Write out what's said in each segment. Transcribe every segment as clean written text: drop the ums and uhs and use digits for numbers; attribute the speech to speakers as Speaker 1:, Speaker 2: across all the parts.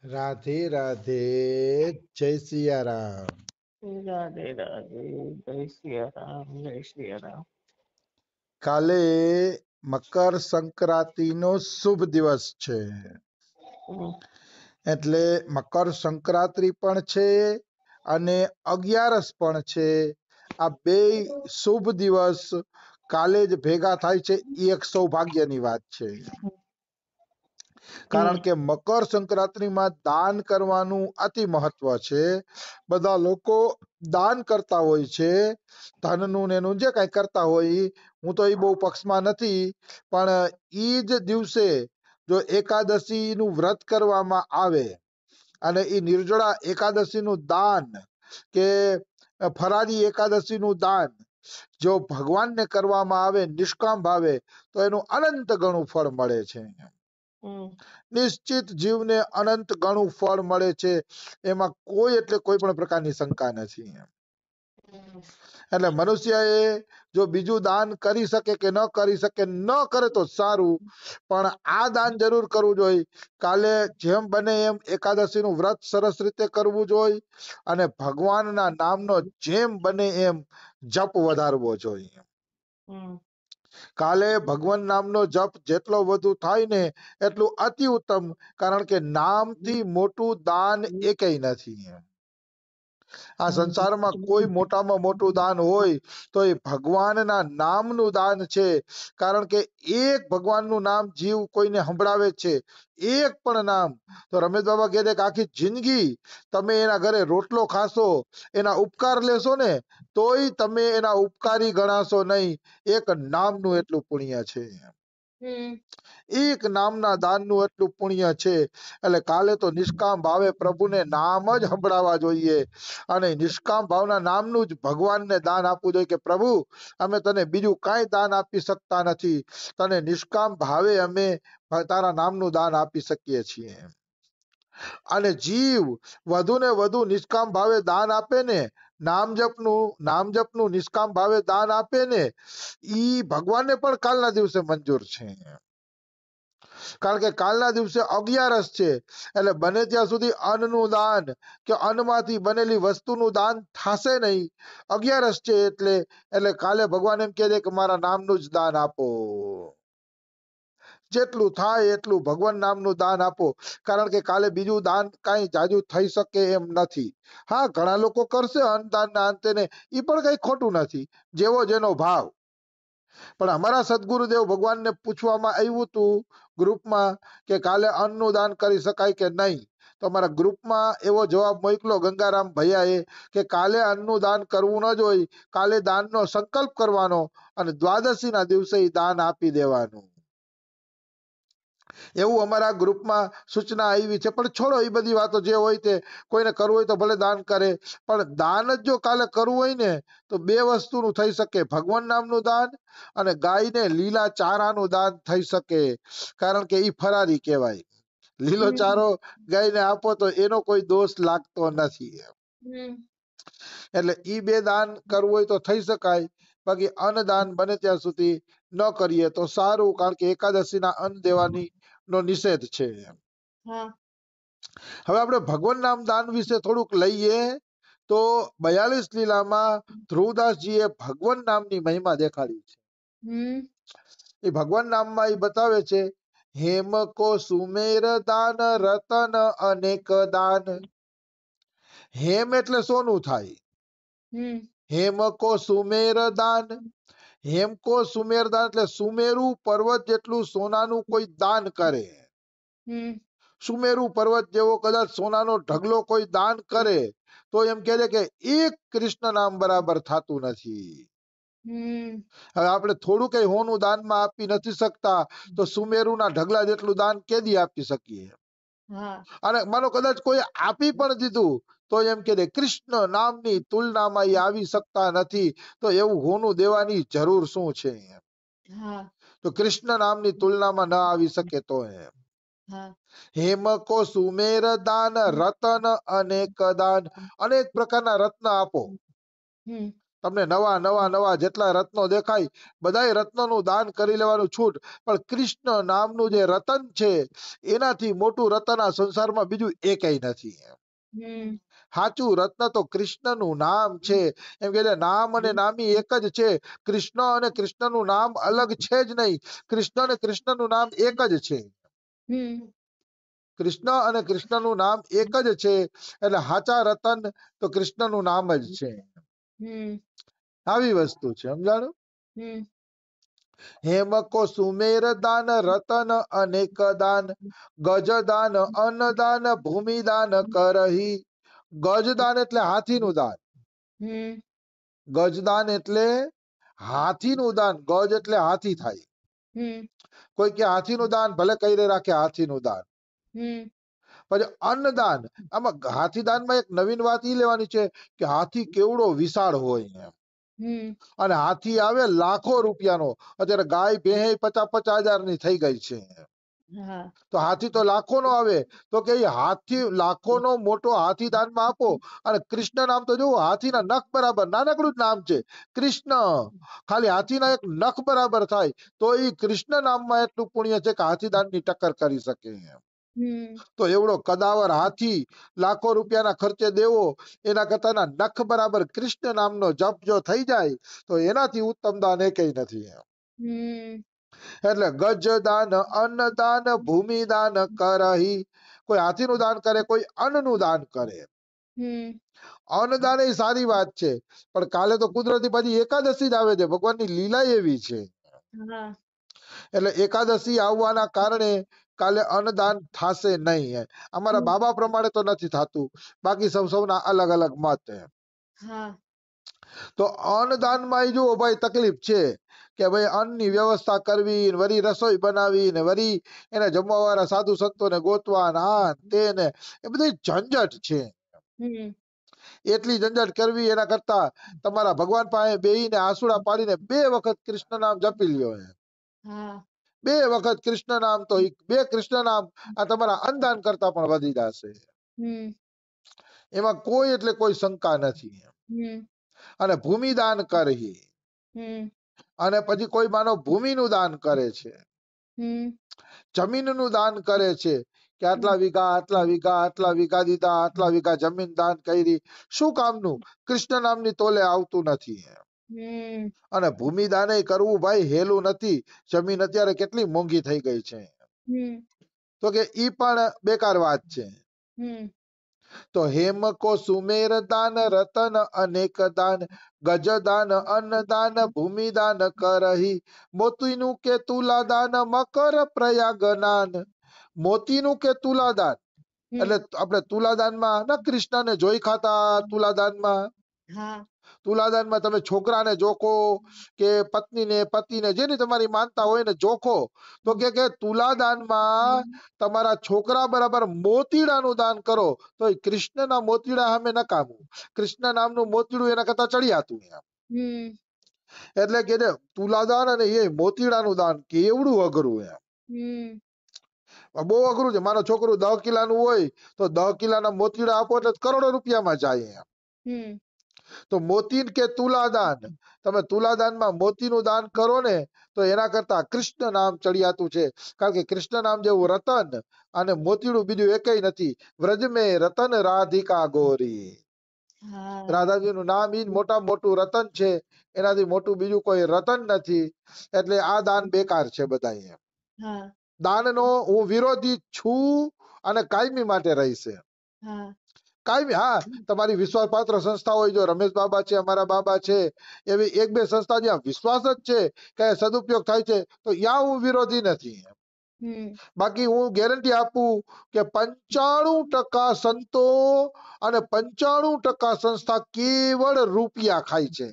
Speaker 1: રાધે રાધે, જય સિયારામ.
Speaker 2: રાધે રાધે, જય સિયારામ, જય સિયારામ.
Speaker 1: કાલે મકર સંક્રાંતિ નો શુભ દિવસ છે,
Speaker 2: હમ,
Speaker 1: એટલે મકર સંક્રાંતિ પણ છે અને 11 પણ છે. આ બે શુભ દિવસ કાલે જ ભેગા થાય છે, એ એક સૌભાગ્યની વાત છે. કારણ કે મકર સંક્રાંતિમાં દાન કરવાનું અતિ મહત્વ છે. બધા લોકો દાન કરતા હોય છે, ધનનું ને એનું જે કઈ કરતા હોય. હું તો એ બહુ પક્ષમાં નથી, પણ ઈ જ દિવસે જો એકાદશી નું વ્રત કરવામાં આવે અને એ નિર્જળા એકાદશી નું દાન કે ફરારી એકાદશી નું દાન જો ભગવાનને કરવામાં આવે નિષ્કામ ભાવે, તો એનું અનંત ગણું ફળ મળે છે. નિશ્ચિત જીવને અનંત ગણું ફળ મળે છે, એમાં કોઈ એટલે કોઈ પણ પ્રકારની શંકા નથી. એટલે મનુષ્યએ જો બીજું દાન કરી શકે કે ન કરી શકે, ન કરે તો સારું, પણ આ દાન જરૂર કરવું જોઈએ. કાલે જેમ બને એમ એકાદશી નું વ્રત સરસ રીતે કરવું જોઈએ અને ભગવાનના નામનો જેમ બને એમ જપ વધારવો જોઈએ. કાલે ભગવાન નામનો જપ જેટલો વધુ થાય ને એટલું અતિ ઉત્તમ, કારણ કે નામથી મોટું દાન એકેય નથી. આ સંસારમાં કોઈ મોટામાં મોટું દાન હોય તો એ ભગવાનના નામનું દાન છે. કારણ કે એક ભગવાનનું નામ જીવ કોઈને સંભળાવે છે, એક પણ નામ. તો રમેશ બાબા કહે છે કે આખી જિંદગી તમે એના ઘરે રોટલો ખાશો, એના ઉપકાર લેશો ને, તોય તમે એના ઉપકારી ગણાશો નહીં. એક નામનું એટલું પુણ્ય છે, એક નામના દાનનું એટલું પુણ્ય છે. એટલે કાલે તો નિષ્કામ ભાવે પ્રભુને નામ જ સંભળાવવા જોઈએ અને નિષ્કામ ભાવના નામનું જ ભગવાનને દાન આપવું જોઈએ કે પ્રભુ, અમે તને બીજું કાંઈ દાન આપી શકતા નથી, તને નિષ્કામ ભાવે અમે તારા નામનું દાન આપી શકીએ છીએ. અને જીવ વધુ ને વધુ નિષ્કામ ભાવે દાન આપે ને, નામ જપનું નિષ્કામ ભાવે દાન આપે ને, ઈ ભગવાનને પણ કાલના દિવસે મંજૂર છે. કારણ કે કાલના દિવસે 11 છે, એટલે બને ત્યાં સુધી અન્નનું દાન કે અન્નમાંથી બનેલી વસ્તુનું દાન થશે નહીં. 11 છે એટલે કાલે ભગવાન એમ કહે છે કે મારા નામનું જ દાન આપો. જેટલું થાય એટલું ભગવાન નામનું દાન આપો, કારણ કે કાલે બીજું દાન કાંઈ જાજુ થઈ શકે એમ નથી. હા, ઘણા લોકો કરશે અન્નદાનના અંતે ને, એ પણ કઈ ખોટું નથી, જેવો જેનો ભાવ. પણ અમારા સદગુરુદેવ ભગવાનને પૂછવામાં આવ્યું હતું ગ્રુપમાં કે કાલે અન્નનું દાન કરી શકાય કે નહીં, તો અમારા ગ્રુપમાં એવો જવાબ મોકલો ગંગારામ ભૈયાએ કે કાલે અન્નનું દાન કરવું ન જોઈએ, કાલે દાનનો સંકલ્પ કરવાનો અને દ્વાદશીના દિવસે દાન આપી દેવાનું. એવું અમારા ગ્રુપમાં સૂચના આવી છે. પણ છોડો એ બધી વાતો, જે હોય તે. કોઈને કરવું હોય તો ભલે દાન કરે, પણ દાન જ જો કાલે કરવું હોય ને તો બે વસ્તુનું થઈ શકે, ભગવાન નામનું દાન અને ગાયને લીલા ચારાનું દાન થઈ શકે. કારણ કે ઈ ફરારી કહેવાય. લીલો ચારો ગાયને આપો તો એનો કોઈ દોષ લાગતો નથી. એટલે ઈ બે દાન કરવું હોય તો થઈ શકાય, બાકી અન્નદાન બને ત્યાં સુધી ન કરીએ તો સારું, કારણ કે એકાદશીના અન્ન દેવાની નો નિષેધ છે. હવે આપણે ભગવાન નામ દાન વિશે થોડુંક લઈએ તો 42 લીલામાં ધ્રુવદાસજીએ ભગવાન નામની મહિમા દેખાડી છે. એ ભગવાન નામમાં એ બતાવે છે, હેમ કો સુમેર દાન રતન અનેક દાન. હેમ એટલે સોનું થાય. હેમ કો સુમેર દાન, હેમ કો સુમેર દાન એટલે સુમેરુ પર્વત જેટલું સોનાનું કોઈ દાન કરે. સુમેરુ પર્વત જેવો કદાચ સોનાનો ઢગલો કોઈ દાન કરે તો એમ કહે છે કે એક કૃષ્ણ નામ બરાબર થતું નથી. હવે આપણે થોડું કઈ હોનું દાનમાં આપી નથી શકતા, તો સુમેરુના ઢગલા જેટલું દાન કેદી આપી શકીએ. અને માનો કદાચ કોઈ આપી પણ દીધું તો એમ કે કૃષ્ણ નામની તુલનામાં એ આવી શકતા નથી, તો એવું હોનું દેવાની જરૂર શું છે. તો કૃષ્ણ નામની તુલનામાં ન આવી શકે તો એમ. હેમ કો સુમેર દાન રતન અનેક દાન, અનેક પ્રકારના રત્ન આપો. તમને નવા નવા નવા જેટલા રત્નો દેખાય બધાય રત્નોનું દાન કરી લેવાનું છૂટ, પણ કૃષ્ણ નામનું જે રતન છે એનાથી મોટું રતન આ સંસારમાં બીજું એકેય નથી. સાચું રત્ન તો કૃષ્ણનું નામ છે. એમ કે નામ અને નામી એક જ છે. કૃષ્ણ અને કૃષ્ણનું નામ અલગ છે જ નહીં. કૃષ્ણ અને કૃષ્ણનું નામ એક જ છે. કૃષ્ણ અને કૃષ્ણનું નામ એક જ છે. એટલે સાચા રતન તો કૃષ્ણનું નામ જ છે. આવી વસ્તુ છે, સમજાણું? હેમ કો સુમેર દાન રતન અનેક દાન ગજ દાન અન્નદાન ભૂમિદાન કરહી. ગજદાન એટલે હાથીનું દાન. ગજદાન એટલે હાથીનું દાન. ગજ એટલે હાથી થાય. કોઈ કે હાથીનું દાન ભલે કરી રાખે હાથીનું દાન. પછી અન્નદાન, આમાં હાથીદાનમાં એક નવીન વાત ઈ લેવાની છે કે હાથી કેવડો વિશાળ હોય એમ. અને હાથી આવે લાખો રૂપિયાનો. અત્યારે ગાય ભેહ 50-50 હજારની થઈ ગઈ છે. તો હાથી તો લાખો નો આવે. તો કે હાથી લાખો નો મોટો હાથી દાનમાં આપો. અને કૃષ્ણ નામ તો જોવું હાથીના નખ બરાબર, નાનકડું જ નામ છે કૃષ્ણ. ખાલી હાથીના એક નખ બરાબર થાય તો એ કૃષ્ણ નામમાં એટલું પુણ્ય છે કે હાથી દાનની ટક્કર કરી શકે એમ. તો એવડો કદાવર હાથી લાખો રૂપિયાના ખર્ચે દેવો એના કરતાના નખ બરાબર કૃષ્ણ નામનો જપ જો થઈ જાય તો એનાથી ઉત્તમ દાન એકેય નથી એમ. એટલે ગજ દાન અન્નદાન ભૂમિદાન કરહી. કોઈ હાથીનું દાન કરે, કોઈ અન્નનું દાન કરે. અન્નદાન એ સારી વાત છે, પણ કાલે તો કુદરતી પાછી એકાદશી જ આવે છે. ભગવાનની લીલા એવી છે. એટલે એકાદશી આવવાના કારણે કાલે અન્નદાન થશે નહીં. અમારા બાબા પ્રમાણે તો નથી થતું, બાકી સૌના અલગ અલગ મત. તો અન્નદાનમાં જુઓ ભાઈ તકલીફ છે કે ભાઈ અન્નની વ્યવસ્થા કરવી, વરી રસોઈ બનાવી, ને વરી એને જમવા વાળા સાધુ સંતોને ગોતવા, આ તે ને એ બધી ઝંઝટ છે. એટલી ઝંઝટ કરવી એના કરતા તમારા ભગવાન પાસે બેહીને આસુડા પાડીને 2 વખત કૃષ્ણ નામ જપી લ્યો. 2 વખત કૃષ્ણ નામ, તો 2 કૃષ્ણ નામ આ તમારા અન્નદાન કરતા પણ વધી જશે. એમાં કોઈ એટલે કોઈ શંકા નથી. અને ભૂમિદાન કરહી. અને પછી કોઈ માનો ભૂમિનું દાન કરે છે, જમીનનું દાન કરે છે કે આટલા વીઘા આટલા વીઘા આટલા વીઘા દીધા, આટલા વીઘા જમીન દાન કરી. શું કામનું? કૃષ્ણ નામની તોલે આવતું નથી. અને ભૂમિદાન કરવું ભાઈ હેલું નથી. જમીન અત્યારે કેટલી મોંઘી થઈ ગઈ છે. તો કે ઈ પણ બેકાર વાત છે. તો હેમ કો સુમેર દાન રતન અનેક દાન ગજ દાન અન્નદાન ભૂમિદાન કરહી. મોતીનું કે તુલાદાન મકર પ્રયાગ નાન. મોતીનું કે તુલાદાન એટલે આપણે તુલાદાનમાં ના કૃષ્ણને જોઈ ખાતા. તુલાદાનમાં તમે છોકરાને જોખો કે પત્નીને પતિને જેની તમારી માનતા હોય ને જોખો. તો કે તુલાદાનમાં તમારા છોકરા બરાબર મોતીડાનું દાન કરો તો એ કૃષ્ણના મોતીડા સામે નકામું. કૃષ્ણ નામનું મોતીડું એના કરતા ચડિયાતું. એટલે કે તુલાદાન અને એ મોતીડાનું દાન કેવડું અઘરું એમ. બહુ અઘરું છે. મારો છોકરું 10 કિલાનું હોય તો 10 કિલાના મોતીડા આપો એટલે કરોડો રૂપિયામાં જાય એમ. તો મોતી કે તુલાદાન, તમે તુલાદાનમાં મોતીનું દાન કરો ને તો એના કરતા કૃષ્ણ નામ ચડિયાતું છે. કારણ કે કૃષ્ણ નામ જેવું રતન અને મોતીડું બીજું એકેય નથી. વ્રજ મે રતન રાધિકા ગોરી. રાધાજીનું નામ ઈ જ મોટામાં મોટું રતન છે. એનાથી મોટું બીજું કોઈ રતન નથી. એટલે આ દાન બેકાર છે બધા એમ. દાનનો હું વિરોધી છું અને કાયમી માટે રહીશે. કાયમી. હા, તમારી વિશ્વાસપાત્ર સંસ્થા હોય, જો રમેશ બાબા છે, અમારા બાબા છે, એવી 1-2 સંસ્થા જ્યાં વિશ્વાસ જ છે કે સદુપયોગ થાય છે તો ત્યાં હું વિરોધી નથી. બાકી હું ગેરંટી આપું કે 95% સંતો અને 95% સંસ્થા કેવળ રૂપિયા ખાય છે.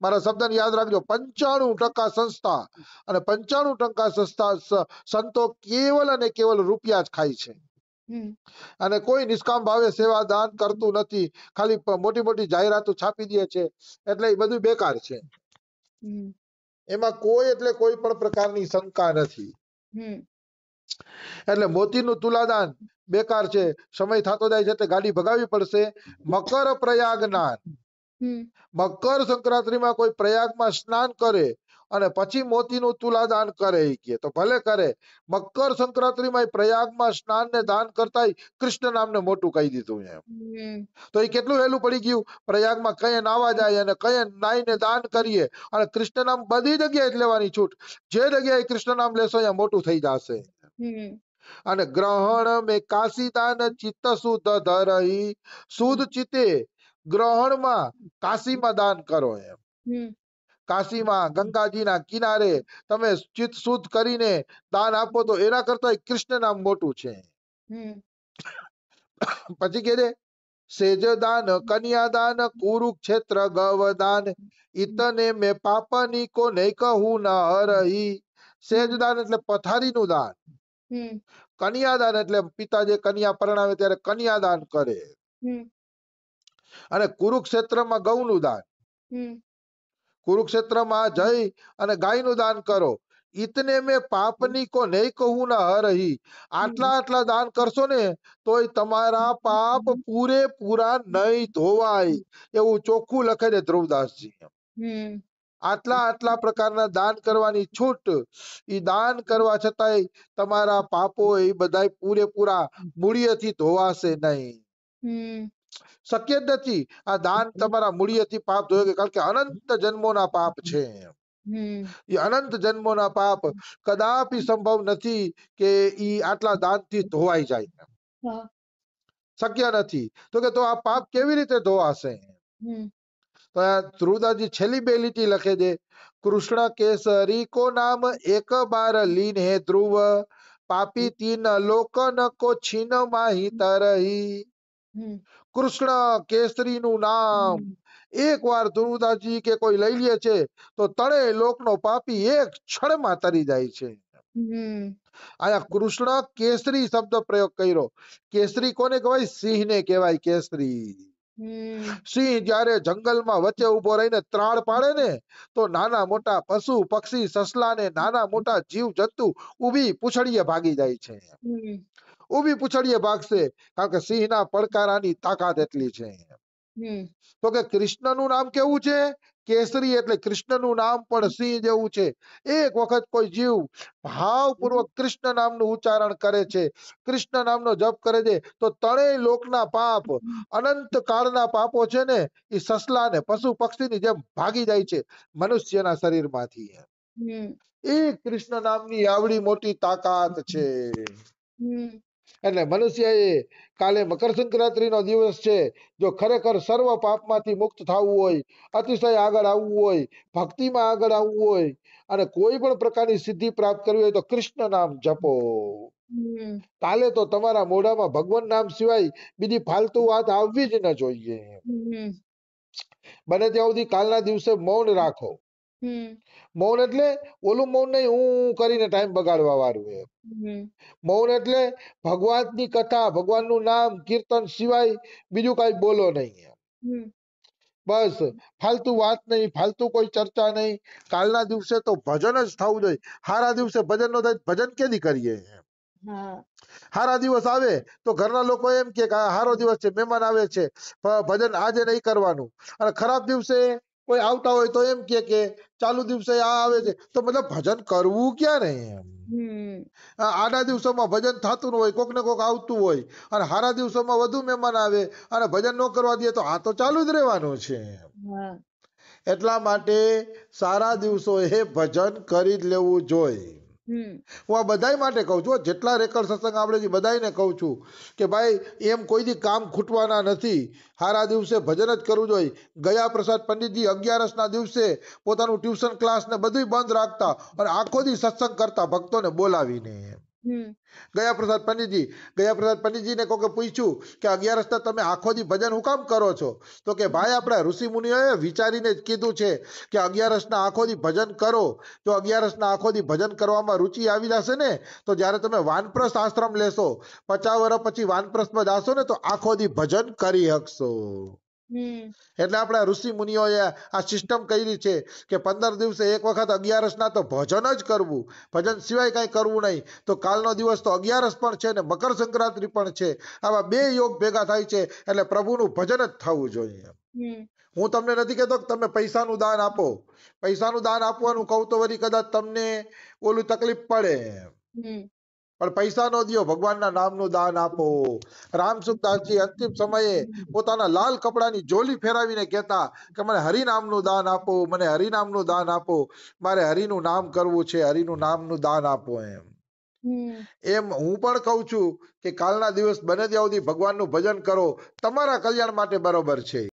Speaker 1: મારા શબ્દને યાદ રાખજો. 95% સંસ્થા અને 95% સંસ્થા સંતો કેવલ અને કેવલ રૂપિયા જ ખાય છે. અને કોઈ નિષ્કામ ભાવે સેવા દાન કરતું નથી. ખાલી મોટી મોટી જાહેરાતો છાપી દે છે. એટલે એ બધું બેકાર છે. એમાં કોઈ એટલે કોઈ પણ પ્રકારની શંકા નથી. એટલે મોતીનું તુલાદાન બેકાર છે. સમય થતો જાય છે એટલે ગાડી ભગાવી પડશે. મકર પ્રયાગ નાન.
Speaker 2: હમ
Speaker 1: મકર સંક્રાંતિમાં કોઈ પ્રયાગમાં સ્નાન કરે અને પછી મોતીનું તુલાદાન કરે કે તો ભલે કરે. મકર સંક્રાંતિમાં પ્રયાગમાં સ્નાન ને દાન કરતા કૃષ્ણ નામને મોટું કહી દીધું એમ.
Speaker 2: હમ
Speaker 1: તો એ કેટલું વહેલું પડી ગયું. પ્રયાગમાં કઈ નાવા જાય અને કઈ નાઈને દાન કરીએ અને કૃષ્ણ નામ બધી જગ્યાએ જ લેવાની છૂટ. જે જગ્યાએ કૃષ્ણ નામ લેશો અહીંયા મોટું થઈ જશે.
Speaker 2: હમ
Speaker 1: અને ગ્રહણ મે કાશી દાન ચિત્ત શુદ્ધ ધરઈ. શુદ્ધ ચિત્તે ગ્રહણમાં કાશીમાં દાન કરો એમ.
Speaker 2: હમ
Speaker 1: કાશીમાં ગંગાજીના કિનારે તમે ચિત્ત શુદ્ધ કરીને દાન આપો તો એના કરતા કૃષ્ણ નામ મોટું છે.
Speaker 2: હમ
Speaker 1: પછી કે છે સેજદાન કન્યાદાન કુરુક્ષેત્ર ગવદાન ઇતને મે પાપની કો નહીં કહું ન હરહી. સેજદાન એટલે પથારીનું દાન.
Speaker 2: હમ
Speaker 1: કન્યાદાન એટલે પિતા જે કન્યા પરણાવે ત્યારે કન્યાદાન કરે.
Speaker 2: હમ
Speaker 1: અને કુરુક્ષેત્રમાં ગૌનું દાન.
Speaker 2: હમ
Speaker 1: કુરુક્ષેત્રમાં જઈ અને ગાયનું દાન કરો. ઇતને મેં પાપની કો નહીં કહું ન હરહી. આટલા આટલા દાન કરશો ને તોય તમારા પાપ પૂરેપૂરા નહીં ધોવાય એવું ચોખ્ખું લખે છે ધ્રુવદાસજી.
Speaker 2: હમ
Speaker 1: આટલા આટલા પ્રકારના દાન કરવાની છૂટ. ઈ દાન કરવા છતાંય તમારા પાપો એ બધા પૂરેપૂરા મૂળિયેથી ધોવાશે નહીં.
Speaker 2: હમ
Speaker 1: શક્ય જ નથી આ દાન તમારા મૂળિયેથી પાપ ધોયો, કારણ કે અનંત જન્મોના પાપ છે.
Speaker 2: હમ
Speaker 1: એ અનંત જન્મોના પાપ કદાપી સંભવ નથી કે ઈ આટલા દાનથી ધોવાઈ જાય.
Speaker 2: હા
Speaker 1: શક્ય નથી. તો કે તો આ પાપ કેવી રીતે ધોવાશે?
Speaker 2: હમ
Speaker 1: તો આ ધ્રુવદાસજી છેલ્લી બે લીટી લખે છે. કૃષ્ણ કેસરી કો નામ એક બાર લીન હે ધ્રુવ. પાપી તીન લોકન કો છીન માહી તરહી.
Speaker 2: હમ
Speaker 1: કૃષ્ણ કેસરીનું નામ એક વાર ધ્રુવદાસજી કે કોઈ લઈ લે છે તો ત્રણેય લોકનો પાપી એક ક્ષણમાં તરી જાય છે.
Speaker 2: હમ
Speaker 1: આયા કૃષ્ણ કેસરી શબ્દ પ્રયોગ કર્યો. કેસરી કોને કહેવાય? સિંહને કહેવાય કેસરી.
Speaker 2: હમ
Speaker 1: સિંહ જયારે જંગલમાં વચ્ચે ઉભો રહીને ત્રાળ પાડે ને તો નાના મોટા પશુ પક્ષી સસલા ને નાના મોટા જીવ જંતુ ઊભી પૂંછડીએ ભાગી જાય છે.
Speaker 2: હમ
Speaker 1: ઊભી પૂંછડીએ ભાગશે, કારણ કે સિંહના પડકારાની તાકાત એટલી છે.
Speaker 2: હમ
Speaker 1: તો કે કૃષ્ણનું નામ કેવું છે? કેસરી. એટલે કૃષ્ણનું નામ પણ સિંહ જેવું છે. એક વખત કોઈ જીવ ભાવપૂર્વક કૃષ્ણ નામનું ઉચ્ચારણ કરે છે, કૃષ્ણ નામનો જપ કરે છે, તો ત્રણેય લોકના પાપ, અનંત કાળના પાપો છે ને એ સસલા ને પશુ પક્ષીની જેમ ભાગી જાય છે મનુષ્યના શરીરમાંથી.
Speaker 2: હમ
Speaker 1: એ કૃષ્ણ નામની આવડી મોટી તાકાત છે.
Speaker 2: હમ
Speaker 1: એટલે મનુષ્યએ કાલે મકર સંક્રાંતિનો દિવસ છે. જો ખરેખર સર્વ પાપમાંથી મુક્ત થવું હોય, અતિશય આગળ આવવું હોય, ભક્તિમાં આગળ આવવું હોય અને કોઈ પણ પ્રકારની સિદ્ધિ પ્રાપ્ત કરવી હોય તો કૃષ્ણ નામ જપો.
Speaker 2: હમ
Speaker 1: કાલે તો તમારા મોઢામાં ભગવાન નામ સિવાય બીજી ફાલતુ વાત આવવી જ ન જોઈએ.
Speaker 2: હમ
Speaker 1: બને ત્યાં સુધી કાલના દિવસે મૌન રાખો.
Speaker 2: હમ
Speaker 1: મૌન એટલે ઓલું મૌન નહીં હું કરીને ટાઈમ બગાડવા વાળું.
Speaker 2: હમ
Speaker 1: મૌન એટલે ભગવાનની કથા, ભગવાનનું નામ કીર્તન સિવાય બીજું કઈ બોલો નહીં.
Speaker 2: હમ
Speaker 1: બસ ફાલતુ વાત નહીં, ફાલતુ કોઈ ચર્ચા નહીં. કાલના દિવસે તો ભજન જ થવું જોઈએ. હારા દિવસે ભજન નો થાય ભજન કેદી કરીએ?
Speaker 2: હા
Speaker 1: હારા દિવસ આવે તો ઘરના લોકો એમ કે હારો દિવસ છે, મહેમાન આવે છે, ભજન આજે નહીં કરવાનું. અને ખરાબ દિવસે કોઈ આવતા હોય તો એમ કે ચાલુ દિવસે આ આવે છે, તો મતલબ ભજન કરવું ક્યારે?
Speaker 2: હમ
Speaker 1: આડા દિવસોમાં ભજન થતું હોય, કોક ને કોક આવતું હોય, અને હારા દિવસોમાં વધુ મહેમાન આવે અને ભજન ન કરવા દે તો આ તો ચાલુ જ રહેવાનું છે.
Speaker 2: હા
Speaker 1: એટલા માટે સારા દિવસો એ ભજન કરી જ લેવું જોઈએ.
Speaker 2: હમ
Speaker 1: હું આ બધાય માટે કહું છું, જેટલા રેકર્ડ સત્સંગ આપણે છે બધાયને કહું છું કે ભાઈ એમ કોઈ દી કામ ખૂટવાના નથી. હારા દિવસે ભજન જ કરવું જોઈએ. ગયા પ્રસાદ પંડિતજી 11 દિવસે પોતાનું ટ્યુશન ક્લાસ ને બધું બંધ રાખતા અને આખો દી સત્સંગ કરતા ભક્તોને બોલાવીને.
Speaker 2: હમ
Speaker 1: ગયા પ્રસાદ પંડિતજીને કોકે પૂછ્યું કે 11 તમે આખો દી ભજન હું કામ કરો છો? તો કે ભાઈ આપણા ઋષિ મુનિઓએ વિચારીને જ કીધું છે કે 11 આખો દી ભજન કરો. જો 11 આખો દી ભજન કરવામાં રુચિ આવી જશે ને તો જ્યારે તમે વાનપ્રસ્થ આશ્રમ લેશો, 50 વર્ષ પછી વાનપ્રસ્થમાં જાશો ને તો આખો દી ભજન કરી શકશો.
Speaker 2: હમ
Speaker 1: એટલે આપણા ઋષિ મુનિઓએ આ સિસ્ટમ કરી છે કે 15 દિવસે એક વખત 11 તો ભજન જ કરવું, ભજન સિવાય કઈ કરવું નહીં. તો કાલનો દિવસ તો 11 પણ છે ને મકર સંક્રાંતિ પણ છે. આવા બે યોગ ભેગા થાય છે એટલે પ્રભુનું ભજન જ થવું જોઈએ.
Speaker 2: હમ
Speaker 1: હું તમને નથી કહેતો કે તમે પૈસાનું દાન આપો. પૈસાનું દાન આપવાનું કહું તો વળી કદાચ તમને ઓલું તકલીફ પડે,
Speaker 2: હમ
Speaker 1: પણ પૈસા નો દિયો, ભગવાનના નામનું દાન આપો. રામસુખદાસજી અંતિમ સમયે પોતાના લાલ કપડાની જોલી ફેરાવીને કહેતા કે મને હરિનામનું દાન આપો, મને હરિનામનું દાન આપો, મારે હરિનું નામ કરવું છે, હરિનું નામનું દાન આપો. એમ હું પણ કહું છું કે કાલના દિવસ બને ત્યાં સુધી ભગવાનનું ભજન કરો, તમારા કલ્યાણ માટે બરોબર છે.